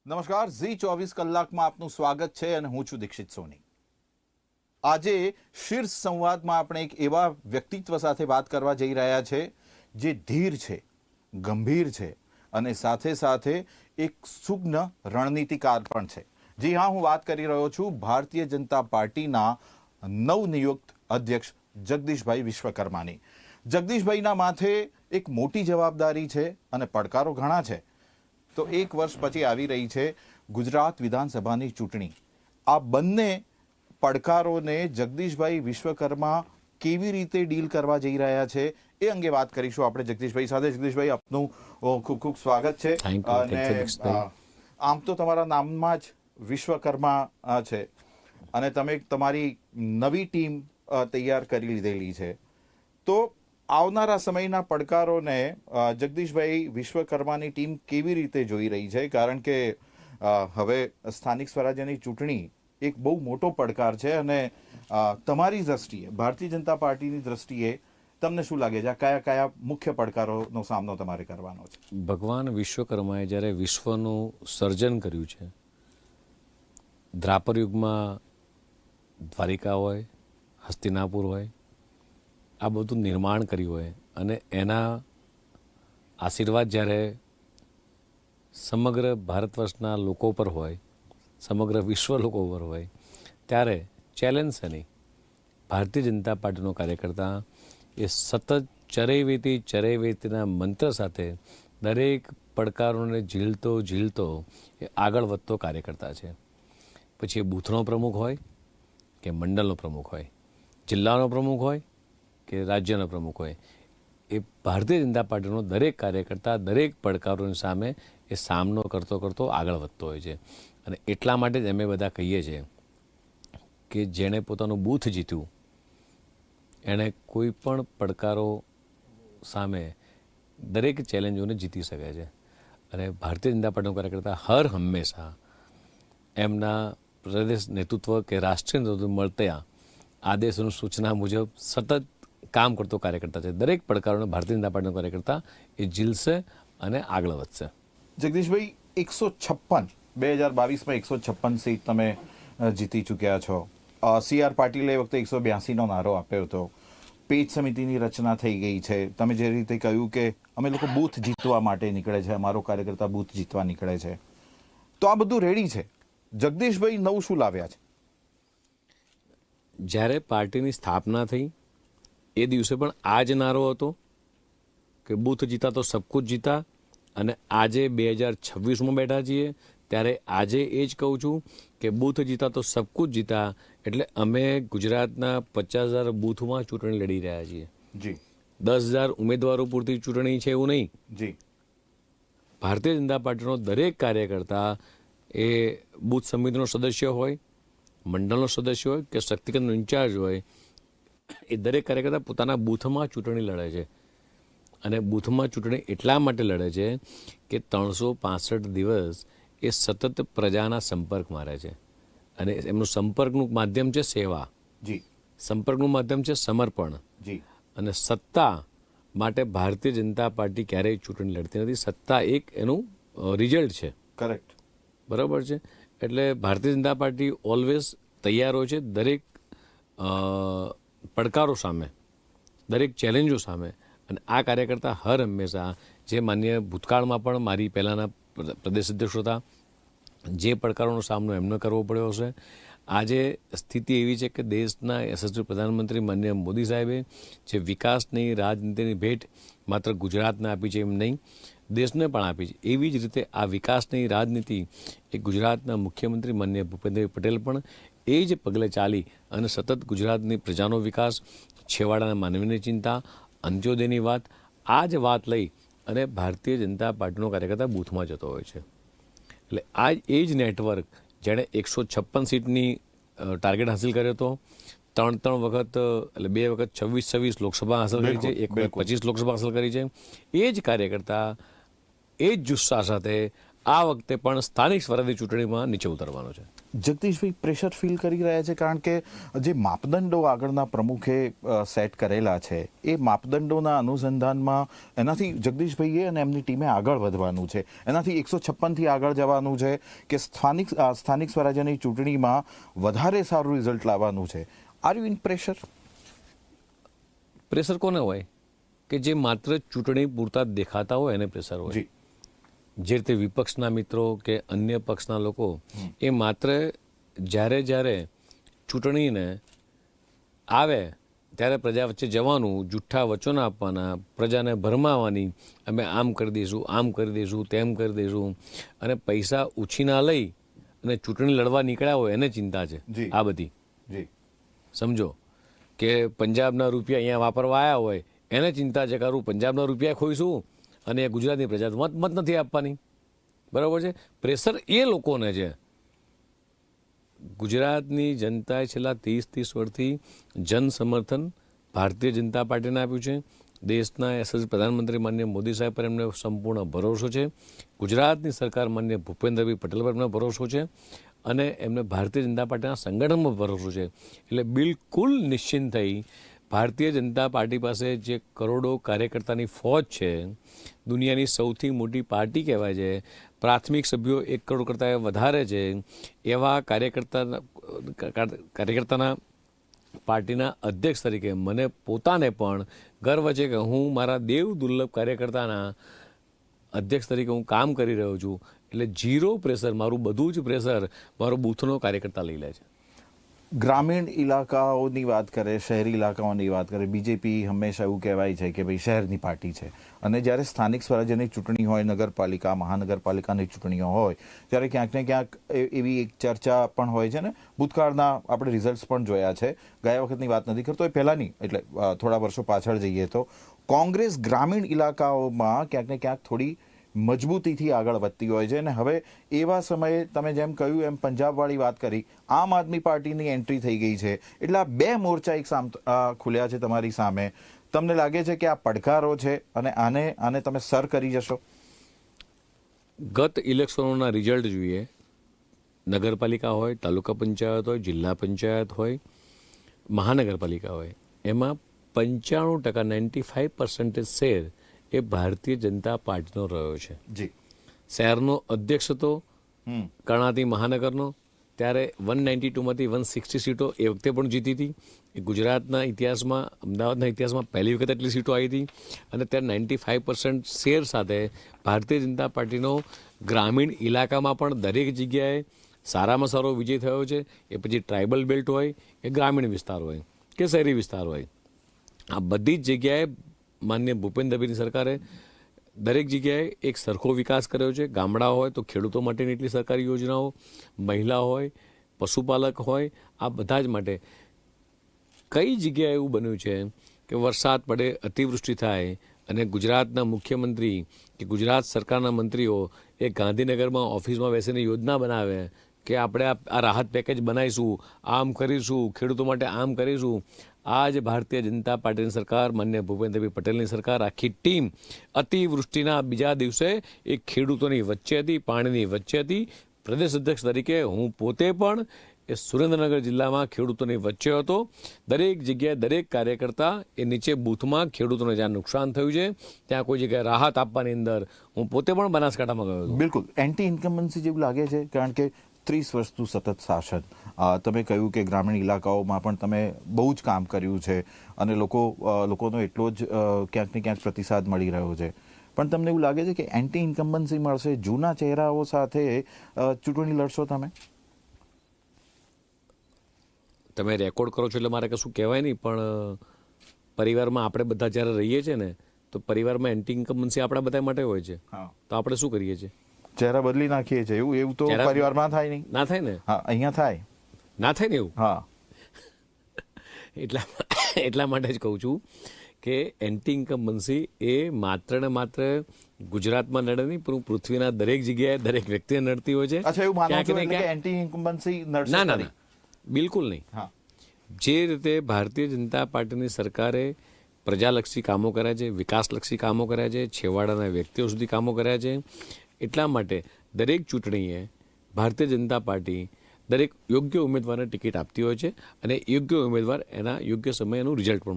નમસ્કાર, ઝી 24 કલાકમાં આપનું સ્વાગત છે અને હું છું દીક્ષિત સોની. આજે શીર્ષ સંવાદમાં આપણે એક એવા વ્યક્તિત્વ સાથે વાત કરવા જઈ રહ્યા છે જે ધીર છે, ગંભીર છે અને સાથે સાથે એક સુજ્ઞ રણનીતિકાર પણ છે. જી હા, હું વાત કરી રહ્યો છું ભારતીય જનતા પાર્ટીના નવનિયુક્ત અધ્યક્ષ જગદીશભાઈ વિશ્વકર્માની. જગદીશભાઈના માથે એક મોટી જવાબદારી છે અને પડકારો ઘણા છે. તો એક વર્ષ પછી આવી રહી છે ગુજરાત વિધાનસભાની ચૂંટણી. આ બંને પડકારોને જગદીશભાઈ વિશ્વકર્મા કેવી રીતે ડીલ કરવા જઈ રહ્યા છે એ અંગે વાત કરીશું આપણે જગદીશભાઈ સાથે. જગદીશભાઈ, આપનું ખૂબ ખૂબ સ્વાગત છે. અને આમ તો તમારા નામમાં જ વિશ્વકર્મા છે અને તમે તમારી નવી ટીમ તૈયાર કરી લીધેલી છે. તો આવનારા સમયના પડકારોને જગદીશભાઈ વિશ્વકર્માની ટીમ કેવી રીતે જોઈ રહી છે? કારણ કે હવે સ્થાનિક સ્વરાજ્યની ચૂંટણી એક બહુ મોટો પડકાર છે અને તમારી દ્રષ્ટિએ, ભારતીય જનતા પાર્ટીની દ્રષ્ટિએ તમને શું લાગે છે, કયા કયા મુખ્ય પડકારોનો સામનો તમારે કરવાનો છે? ભગવાન વિશ્વકર્માએ જ્યારે વિશ્વનું સર્જન કર્યું છે, દ્રાપર યુગમાં દ્વારિકા હોય, હસ્તિનાપુર હોય, આ બધું નિર્માણ કર્યું હોય અને એના આશીર્વાદ જ્યારે સમગ્ર ભારત વર્ષના લોકો પર હોય, સમગ્ર વિશ્વ લોકો પર હોય, ત્યારે ચેલેન્જ છે નહીં. ભારતીય જનતા પાર્ટીનો કાર્યકર્તા એ સતત ચરૈવેતિના મંત્ર સાથે દરેક પડકારોને ઝીલતો એ આગળ વધતો કાર્યકર્તા છે. પછી એ બૂથનો પ્રમુખ હોય કે મંડળનો પ્રમુખ હોય, જિલ્લાનો પ્રમુખ હોય કે રાજ્યનો પ્રમુખ હોય, એ ભારતીય જનતા પાર્ટીનો દરેક કાર્યકર્તા દરેક પડકારોની સામે એ સામનો કરતો આગળ વધતો હોય છે. અને એટલા માટે જ અમે બધા કહીએ છીએ કે જેણે પોતાનું બૂથ જીત્યું એણે કોઈ પણ પડકારો સામે દરેક ચેલેન્જોને જીતી શકે છે. અને ભારતીય જનતા પાર્ટીનો કાર્યકર્તા હર હંમેશા એમના પ્રદેશ નેતૃત્વ કે રાષ્ટ્રીય નેતૃત્વ મળતા આદેશોની સૂચના મુજબ સતત કામ કરતો કાર્યકર્તા છે. દરેક પડકારોને ભારતીય જનતા પાર્ટીનો કાર્યકર્તા એ ઝીલશે અને આગળ વધશે. જગદીશભાઈ, 2022માં 156 સીટ તમે જીતી ચૂક્યા છો. CR પાટીલે એ વખતે 182નો નારો આપ્યો હતો. પેજ સમિતિની રચના થઈ ગઈ છે. તમે જે રીતે કહ્યું કે અમે લોકો બૂથ જીતવા માટે નીકળે છે, અમારો કાર્યકર્તા બૂથ જીતવા નીકળે છે, તો આ બધું રેડી છે. જગદીશભાઈ નવું શું લાવ્યા છે? જ્યારે પાર્ટીની સ્થાપના થઈ એ દિવસે પણ આ જ નારો હતો કે બૂથ જીતા તો સબ કુછ જીતા. અને આજે 2026માં બેઠા છીએ ત્યારે આજે એ જ કહું છું કે બૂથ જીતા તો સબ કુછ જીતા. એટલે અમે ગુજરાતના 50,000 બૂથમાં ચૂંટણી લડી રહ્યા છીએ. જી. 10,000 ઉમેદવારો પૂરતી ચૂંટણી છે એવું નહીં. જી. ભારતીય જનતા પાર્ટીનો દરેક કાર્યકર્તા એ બૂથ સમિતિનો સદસ્ય હોય, મંડળનો સદસ્ય હોય કે શક્તિકેન્દ્રનો ઇન્ચાર્જ હોય, એ દરેક કાર્યકર્તા પોતાના બૂથમાં ચૂંટણી લડે છે. અને બૂથમાં ચૂંટણી એટલા માટે લડે છે કે 365 દિવસ એ સતત પ્રજાના સંપર્કમાં રહે છે. અને એમનું સંપર્કનું માધ્યમ છે સેવા. જી. સંપર્કનું માધ્યમ છે સમર્પણ. જી. અને સત્તા માટે ભારતીય જનતા પાર્ટી ક્યારેય ચૂંટણી લડતી નથી. સત્તા એક એનું રિઝલ્ટ છે. કરેક્ટ. બરાબર છે. એટલે ભારતીય જનતા પાર્ટી ઓલવેઝ તૈયાર હોય છે દરેક પડકારો સામે, દરેક ચેલેન્જો સામે. અને આ કાર્યકર્તા હર હંમેશા, જે માન્ય ભૂતકાળમાં પણ મારી પહેલાંના પ્રદેશ અધ્યક્ષ હતા, જે પડકારોનો સામનો એમને કરવો પડ્યો હશે, આજે સ્થિતિ એવી છે કે દેશના યશસ્વી પ્રધાનમંત્રી માન્ય મોદી સાહેબે જે વિકાસની રાજનીતિની ભેટ માત્ર ગુજરાતને આપી છે એમ નહીં, દેશને પણ આપી છે. એવી જ રીતે આ વિકાસની રાજનીતિ એ ગુજરાતના મુખ્યમંત્રી માન્ય ભૂપેન્દ્ર પટેલ પણ એ જ પગલે ચાલી અને સતત ગુજરાતની પ્રજાનો વિકાસ, છેવાડાના માનવીની ચિંતા, અંત્યોદયની વાત, આ જ વાત લઈ અને ભારતીય જનતા પાર્ટીનો કાર્યકર્તા બૂથમાં જતો હોય છે. એટલે આ એ જ નેટવર્ક જેણે 156 સીટની ટાર્ગેટ હાંસિલ કર્યો હતો, 3 વખત એટલે 2 વખત 26 લોકસભા હાંસલ કરી છે, 1 વખત 25 લોકસભા હાંસલ કરી છે, એ જ કાર્યકર્તા એ જ જુસ્સા સાથે આ વખતે પણ સ્થાનિક સ્વરાજની ચૂંટણીમાં નીચે ઉતરવાનો છે. જગદીશભાઈ પ્રેશર ફીલ કરી રહ્યા છે, કારણ કે જે માપદંડો આગળના પ્રમુખે સેટ કરેલા છે એ માપદંડોના અનુસંધાનમાં એનાથી જગદીશભાઈએ અને એમની ટીમે આગળ વધવાનું છે, એનાથી 156થી આગળ જવાનું છે કે સ્થાનિક સ્વરાજ્યની ચૂંટણીમાં વધારે સારું રિઝલ્ટ લાવવાનું છે. Are you in pressure? Pressure કોને હોય કે જે માત્ર ચૂંટણી પૂરતા દેખાતા હોય એને પ્રેશર હોય. જી, જે રીતે વિપક્ષના મિત્રો કે અન્ય પક્ષના લોકો એ માત્ર જ્યારે ચૂંટણીને આવે ત્યારે પ્રજા વચ્ચે જવાનું, જુઠ્ઠા વચનો આપવાના, પ્રજાને ભરમાવાની, અમે આમ કરી દઈશું તેમ કરી દઈશું, અને પૈસા ઉછીના લઈ અને ચૂંટણી લડવા નીકળ્યા હોય એને ચિંતા છે આ બધી. જી, સમજો કે પંજાબના રૂપિયા અહીંયા વાપરવા આવ્યા હોય એને ચિંતા છે કે પંજાબના રૂપિયા ખોઈશું અને ગુજરાતની પ્રજા મત નથી આપવાની. બરાબર છે. પ્રેશર એ લોકોને છે. ગુજરાતની જનતાએ છેલ્લા 30 વર્ષથી જન સમર્થન ભારતીય જનતા પાર્ટીને આપ્યું છે. દેશના યશસ્વી પ્રધાનમંત્રી માનનીય મોદી સાહેબ પર એમને સંપૂર્ણ ભરોસો છે. ગુજરાતની સરકાર માનનીય ભૂપેન્દ્રભાઈ પટેલ પર એમને ભરોસો છે અને એમને ભારતીય જનતા પાર્ટીના સંગઠનમાં ભરોસો છે. એટલે બિલકુલ નિશ્ચિંત થઈ ભારતીય જનતા પાર્ટી પાસે જે કરોડો કાર્યકર્તાની ફોજ છે, દુનિયાની સૌથી મોટી પાર્ટી કહેવાય છે, પ્રાથમિક સભ્યો 1 કરોડ કરતાં વધારે છે, એવા કાર્યકર્તાના પાર્ટીના અધ્યક્ષ તરીકે મને પોતાને પણ ગર્વ છે કે હું મારા દેવ દુર્લભ કાર્યકર્તાના અધ્યક્ષ તરીકે હું કામ કરી રહ્યો છું. એટલે ઝીરો પ્રેશર, મારું બધું જ પ્રેશર મારો બૂથનો કાર્યકર્તા લઈ લે છે. ગ્રામીણ ઇલાકાઓની વાત કરે, શહેરી ઇલાકાઓની વાત કરે, બીજેપી હંમેશા એવું કહેવાય છે કે ભાઈ શહેરની પાર્ટી છે, અને જ્યારે સ્થાનિક સ્વરાજ્યની ચૂંટણી હોય, નગરપાલિકા મહાનગરપાલિકાની ચૂંટણીઓ હોય, ત્યારે ક્યાંક ને ક્યાંક એવી એક ચર્ચા પણ હોય છે ને. ભૂતકાળના આપણે રિઝલ્ટ્સ પણ જોયા છે, ગયા વખતની વાત નથી કરતો, એ પહેલાંની, એટલે થોડા વર્ષો પાછળ જઈએ તો કોંગ્રેસ ગ્રામીણ ઇલાકાઓમાં ક્યાંક ને ક્યાંક થોડી મજબૂતીથી આગળ વધતી હોય છે. અને હવે એવા સમયે તમે જેમ કહ્યું એમ પંજાબવાળી વાત કરી, આમ આદમી પાર્ટીની એન્ટ્રી થઈ ગઈ છે, એટલે આ 2 મોરચા એક ખુલ્યા છે તમારી સામે. તમને લાગે છે કે આ પડકારો છે અને આને તમે સર કરી જશો? ગત ઇલેક્શનોના રિઝલ્ટ જોઈએ, નગરપાલિકા હોય, તાલુકા પંચાયત હોય, જિલ્લા પંચાયત હોય, મહાનગરપાલિકા હોય, એમાં 95% 95% શેર એ ભારતીય જનતા પાર્ટીનો રહ્યો છે. જી, શહેરનો અધ્યક્ષ હતો કર્ણાવતી મહાનગરનો, ત્યારે 192માંથી 160 સીટો એ વખતે પણ જીતી હતી. એ ગુજરાતના ઇતિહાસમાં, અમદાવાદના ઇતિહાસમાં પહેલી વખત એટલી સીટો આવી હતી. અને ત્યારે 95% શેર સાથે ભારતીય જનતા પાર્ટીનો ગ્રામીણ ઇલાકામાં પણ દરેક જગ્યાએ સારામાં સારો વિજય થયો છે. એ પછી ટ્રાઇબલ બેલ્ટ હોય, એ ગ્રામીણ વિસ્તાર હોય કે શહેરી વિસ્તાર હોય, આ બધી જ જગ્યાએ માનનીય ભૂપેન્દ્રભાઈની સરકારે દરેક જગ્યાએ એક સરખો વિકાસ કર્યો છે. ગામડા હોય તો ખેડૂતો માટેની એટલી સરકારી યોજનાઓ, મહિલા હોય, પશુપાલક હોય, આ બધા જ માટે. કઈ જગ્યાએ એવું બન્યું છે કે વરસાદ પડે, અતિવૃષ્ટિ થાય અને ગુજરાતના મુખ્યમંત્રી કે ગુજરાત સરકારના મંત્રીઓ એ ગાંધીનગરમાં ઓફિસમાં બેસીને યોજના બનાવે કે આપણે આ રાહત પેકેજ બનાવીશું, આમ કરીશું, ખેડૂતો માટે આમ કરીશું. આજ ભારતીય જનતા પાર્ટીની સરકાર, માનનીય ભૂપેન્દ્રભાઈ પટેલની સરકાર, આખી ટીમ અતિવૃષ્ટિના બીજા દિવસે એ ખેડૂતોની વચ્ચે હતી, પાણીની વચ્ચે હતી. પ્રદેશ અધ્યક્ષ તરીકે હું પોતે પણ એ સુરેન્દ્રનગર જિલ્લામાં ખેડૂતોની વચ્ચે હતો. દરેક જગ્યાએ દરેક કાર્યકર્તા એ નીચે બૂથમાં ખેડૂતોને જ્યાં નુકસાન થયું છે ત્યાં કોઈ જગ્યાએ રાહત આપવાની અંદર હું પોતે પણ બનાસકાંઠામાં ગયો હતો. બિલકુલ એન્ટી ઇન્કમ્બન્સી જેવું લાગે છે, કારણ કે 30 વર્ષનું સતત શાસન, તમે કહ્યું કે ગ્રામીણ ઇલાકાઓમાં પણ તમે બહુ જ કામ કર્યું છે અને લોકોનો એટલો જ ક્યાંક ને ક્યાંક પ્રતિસાદ મળી રહ્યો છે, પણ તમને એવું લાગે છે કે એન્ટી ઇન્કમ્બન્સી મળશે, જૂના ચહેરાઓ સાથે ચૂંટણી લડશો તમે? તમે રેકોર્ડ કરો છો એટલે મારે કશું કહેવાય નહીં, પણ પરિવારમાં આપણે બધા જ્યારે રહીએ છીએ ને તો પરિવારમાં એન્ટી ઇન્કમ્બન્સી આપણા બધા માટે હોય છે. તો આપણે શું કરીએ છીએ? ચહેરા બદલી નાખીએ છીએ. એવું તો પરિવારમાં થાય નહીં. ના થાય ને? હા, અહીંયા થાય. ના થાય ને એવું? હા, એટલા માટે જ કહું છું કે એન્ટી ઇન્કમ્બન્સી એ માત્ર ને માત્ર ગુજરાતમાં નડે નહીં, પણ પૃથ્વીના દરેક જગ્યાએ દરેક વ્યક્તિને નડતી હોય છે. અચ્છા, એવું માનો છો કે એન્ટી ઇન્કમ્બન્સી નડશે? ના, બિલકુલ નહીં. જે રીતે ભારતીય જનતા પાર્ટીની સરકારે પ્રજાલક્ષી કામો કર્યા છે, વિકાસલક્ષી કામો કર્યા છે, છેવાડાના વ્યક્તિઓ સુધી કામો કર્યા છે, એટલા માટે દરેક ચૂંટણીએ ભારતીય જનતા પાર્ટી દરેક યોગ્ય ઉમેદવારને ટિકિટ આપતી હોય છે અને યોગ્ય ઉમેદવાર એના યોગ્ય સમયે એનું રિઝલ્ટ પણ